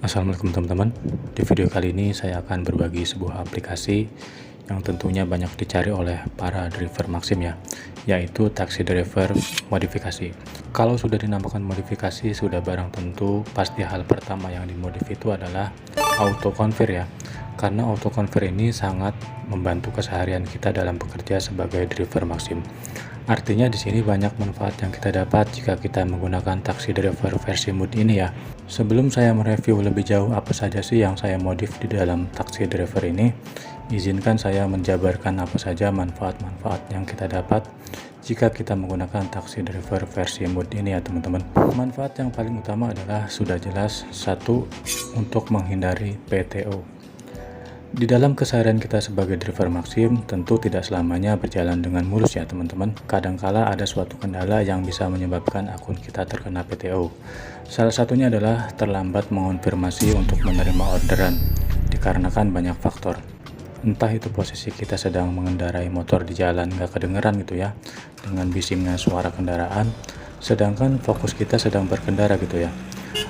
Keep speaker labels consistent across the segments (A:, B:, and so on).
A: Assalamualaikum teman-teman. Di video kali ini saya akan berbagi sebuah aplikasi yang tentunya banyak dicari oleh para driver Maxim ya, yaitu taxi driver modifikasi. Kalau sudah dinamakan modifikasi, sudah barang tentu pasti hal pertama yang dimodif itu adalah auto convert ya. Karena auto convert ini sangat membantu keseharian kita dalam bekerja sebagai driver Maxim. Artinya di sini banyak manfaat yang kita dapat jika kita menggunakan taxi driver versi mood ini ya. Sebelum saya mereview lebih jauh apa saja sih yang saya modif di dalam taxi driver ini, izinkan saya menjabarkan apa saja manfaat-manfaat yang kita dapat jika kita menggunakan taxi driver versi mood ini ya teman-teman. Manfaat yang paling utama adalah sudah jelas, satu, untuk menghindari PTO. Di dalam keseharian kita sebagai driver Maxim, tentu tidak selamanya berjalan dengan mulus ya teman-teman. Kadangkala ada suatu kendala yang bisa menyebabkan akun kita terkena PTO. Salah satunya adalah terlambat mengonfirmasi untuk menerima orderan, dikarenakan banyak faktor. Entah itu posisi kita sedang mengendarai motor di jalan nggak kedengeran gitu ya, dengan bisingnya suara kendaraan, sedangkan fokus kita sedang berkendara gitu ya.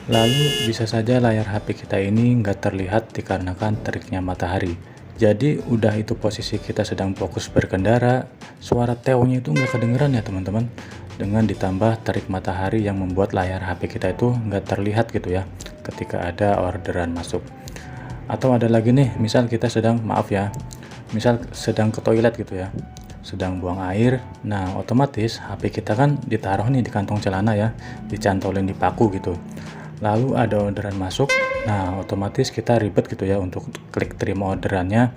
A: Lalu bisa saja layar HP kita ini nggak terlihat dikarenakan teriknya matahari. Jadi udah itu posisi kita sedang fokus berkendara, suara teonya itu nggak kedengeran ya teman-teman. Dengan ditambah terik matahari yang membuat layar HP kita itu nggak terlihat gitu ya ketika ada orderan masuk. Atau ada lagi nih, misal kita sedang, misal sedang ke toilet gitu ya, sedang buang air. Nah otomatis HP kita kan ditaruh nih di kantong celana ya, dicantolin di paku gitu. Lalu ada orderan masuk, nah otomatis kita ribet gitu ya untuk klik terima orderannya,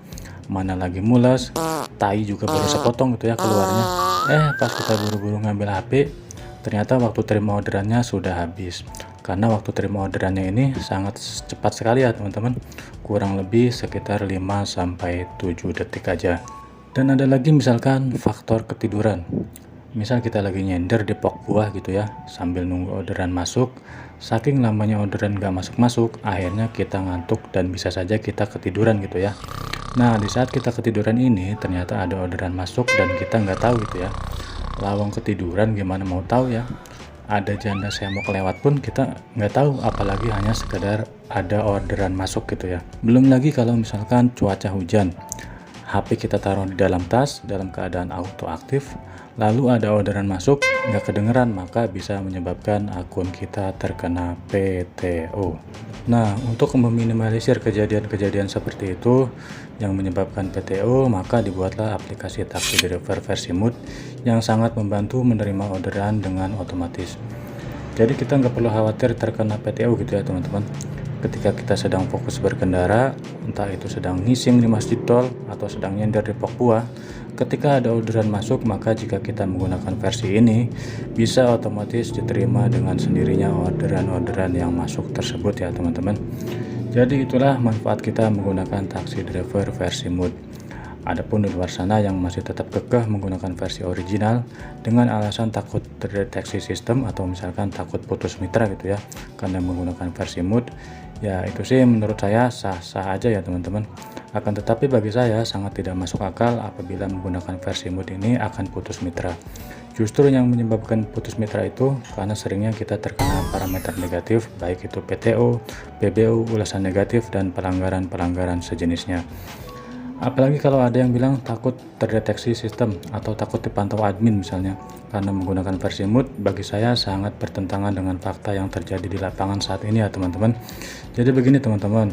A: mana lagi mules, tai juga baru sepotong gitu ya keluarnya. Pas kita buru-buru ngambil HP, ternyata waktu terima orderannya sudah habis. Karena waktu terima orderannya ini sangat cepat sekali ya teman-teman, kurang lebih sekitar 5-7 detik aja. Dan ada lagi misalkan faktor ketiduran. Misal kita lagi nyender di pok buah gitu ya, sambil nunggu orderan masuk, saking lamanya orderan gak masuk-masuk, akhirnya kita ngantuk dan bisa saja kita ketiduran gitu ya. Nah di saat kita ketiduran ini ternyata ada orderan masuk dan kita nggak tahu gitu ya. Lawang ketiduran gimana mau tahu ya, ada janda semok lewat pun kita nggak tahu, apalagi hanya sekedar ada orderan masuk gitu ya. Belum lagi kalau misalkan cuaca hujan, HP kita taruh di dalam tas dalam keadaan auto aktif, lalu ada orderan masuk nggak kedengeran, maka bisa menyebabkan akun kita terkena PTO. Nah untuk meminimalisir kejadian-kejadian seperti itu yang menyebabkan PTO, maka dibuatlah aplikasi taxi driver versi mood yang sangat membantu menerima orderan dengan otomatis. Jadi kita nggak perlu khawatir terkena PTO gitu ya teman-teman. Ketika kita sedang fokus berkendara, entah itu sedang ngising di masjid tol atau sedang nyender di pok buah, ketika ada orderan masuk, maka jika kita menggunakan versi ini, bisa otomatis diterima dengan sendirinya orderan-orderan yang masuk tersebut ya teman-teman. Jadi itulah manfaat kita menggunakan taxi driver versi mood. Adapun di luar sana yang masih tetap kekeh menggunakan versi original dengan alasan takut terdeteksi sistem atau misalkan takut putus mitra gitu ya karena menggunakan versi mood, ya itu sih menurut saya sah-sah aja ya teman-teman. Akan tetapi bagi saya sangat tidak masuk akal apabila menggunakan versi mood ini akan putus mitra. Justru yang menyebabkan putus mitra itu karena seringnya kita terkena parameter negatif, baik itu PTO, PBO, ulasan negatif, dan pelanggaran-pelanggaran sejenisnya. Apalagi kalau ada yang bilang takut terdeteksi sistem atau takut dipantau admin misalnya. Karena menggunakan versi mood, bagi saya sangat bertentangan dengan fakta yang terjadi di lapangan saat ini ya teman-teman. Jadi begini teman-teman,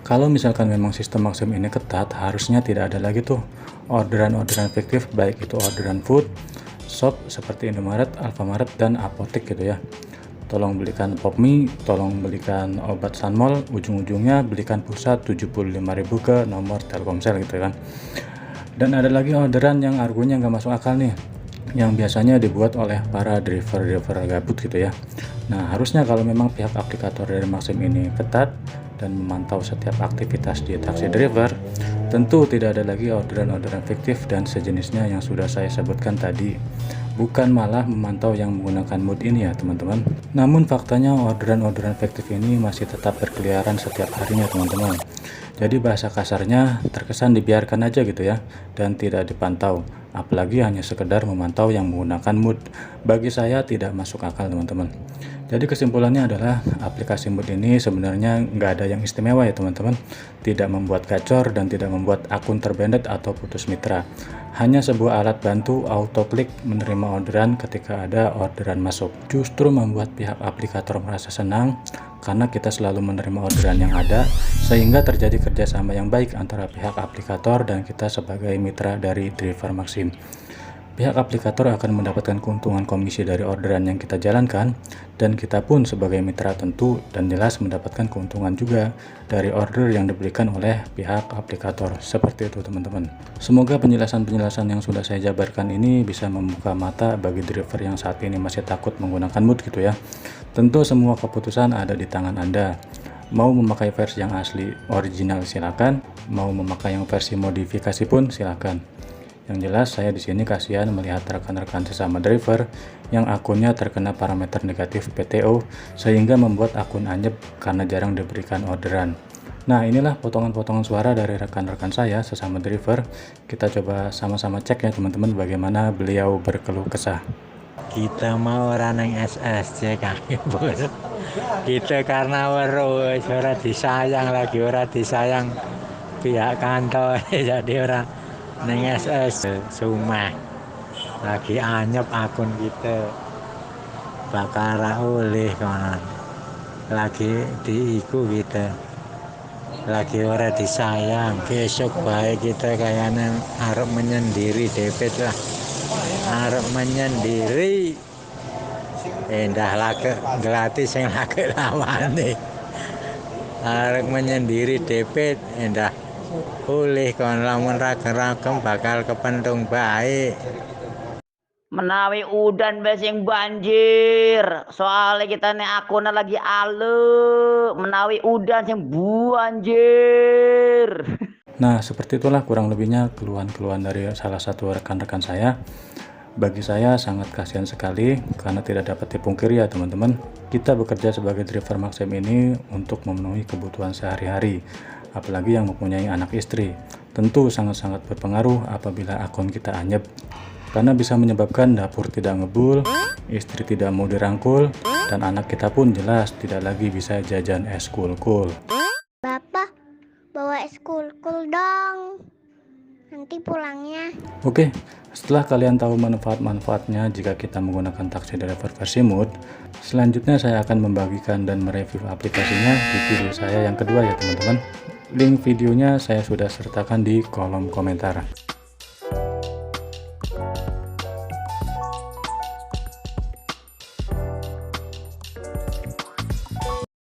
A: kalau misalkan memang sistem Maxim ini ketat, harusnya tidak ada lagi tuh orderan-orderan fiktif, baik itu orderan food, shop seperti Indomaret, Alfamaret, dan apotek gitu ya. Tolong belikan pop mie, tolong belikan obat Sanmol, ujung-ujungnya belikan pulsa 75.000 ke nomor Telkomsel gitu kan. Dan ada lagi orderan yang argonya nggak masuk akal nih, yang biasanya dibuat oleh para driver-driver gabut gitu ya. Nah harusnya kalau memang pihak aplikator dari Maxim ini ketat dan memantau setiap aktivitas di taxi driver, tentu tidak ada lagi orderan-orderan fiktif dan sejenisnya yang sudah saya sebutkan tadi. Bukan malah memantau yang menggunakan mood ini ya teman-teman. Namun faktanya orderan-orderan fiktif ini masih tetap berkeliaran setiap harinya teman-teman. Jadi bahasa kasarnya terkesan dibiarkan aja gitu ya, dan tidak dipantau. Apalagi hanya sekedar memantau yang menggunakan mood. Bagi saya tidak masuk akal teman-teman. Jadi kesimpulannya adalah aplikasi Mood ini sebenarnya nggak ada yang istimewa ya teman-teman. Tidak membuat gacor dan tidak membuat akun terbandet atau putus mitra. Hanya sebuah alat bantu auto-klik menerima orderan ketika ada orderan masuk. Justru membuat pihak aplikator merasa senang karena kita selalu menerima orderan yang ada, sehingga terjadi kerjasama yang baik antara pihak aplikator dan kita sebagai mitra dari driver Maxim. Pihak aplikator akan mendapatkan keuntungan komisi dari orderan yang kita jalankan, dan kita pun sebagai mitra tentu dan jelas mendapatkan keuntungan juga dari order yang diberikan oleh pihak aplikator. Seperti itu teman-teman. Semoga penjelasan-penjelasan yang sudah saya jabarkan ini bisa membuka mata bagi driver yang saat ini masih takut menggunakan Mood gitu ya. Tentu semua keputusan ada di tangan Anda. Mau memakai versi yang asli original silakan, mau memakai yang versi modifikasi pun silakan. Yang jelas saya di sini kasihan melihat rekan-rekan sesama driver yang akunnya terkena parameter negatif PTO sehingga membuat akun anyep karena jarang diberikan orderan. Nah, inilah potongan-potongan suara dari rekan-rekan saya sesama driver. Kita coba sama-sama cek ya teman-teman bagaimana beliau berkeluh kesah.
B: Kita mau orang yang SSC kami bos. Kita karena ora disayang lagi, ora disayang pihak kantor jadi orang neng SS Sumah lagi anyep akun kita bakal oleh konon lagi diiku kita lagi ora disayang. Besok baik kita kayaknya harap menyendiri debit lah, harap menyendiri endah lagi gratis yang lagi lawane harap menyendiri debit endah boleh kon lamun ragam-ragam bakal kepentung baik.
C: Menawi udan besing banjir, soalnya kita nih akunnya lagi ale, menawi udan sing banjir.
A: Nah, seperti itulah kurang lebihnya keluhan-keluhan dari salah satu rekan-rekan saya. Bagi saya sangat kasihan sekali karena tidak dapat dipungkiri ya teman-teman. Kita bekerja sebagai driver Maxim ini untuk memenuhi kebutuhan sehari-hari, apalagi yang mempunyai anak istri. Tentu sangat-sangat berpengaruh apabila akun kita anyep, karena bisa menyebabkan dapur tidak ngebul, istri tidak mau dirangkul, dan anak kita pun jelas tidak lagi bisa jajan es kul-kul.
D: Bapak, bawa es kul-kul dong. Nanti pulangnya.
A: Oke, setelah kalian tahu manfaat-manfaatnya jika kita menggunakan taksi driver versi Mood, selanjutnya saya akan membagikan dan mereview aplikasinya di video saya yang kedua ya teman-teman. Link videonya saya sudah sertakan di kolom komentar.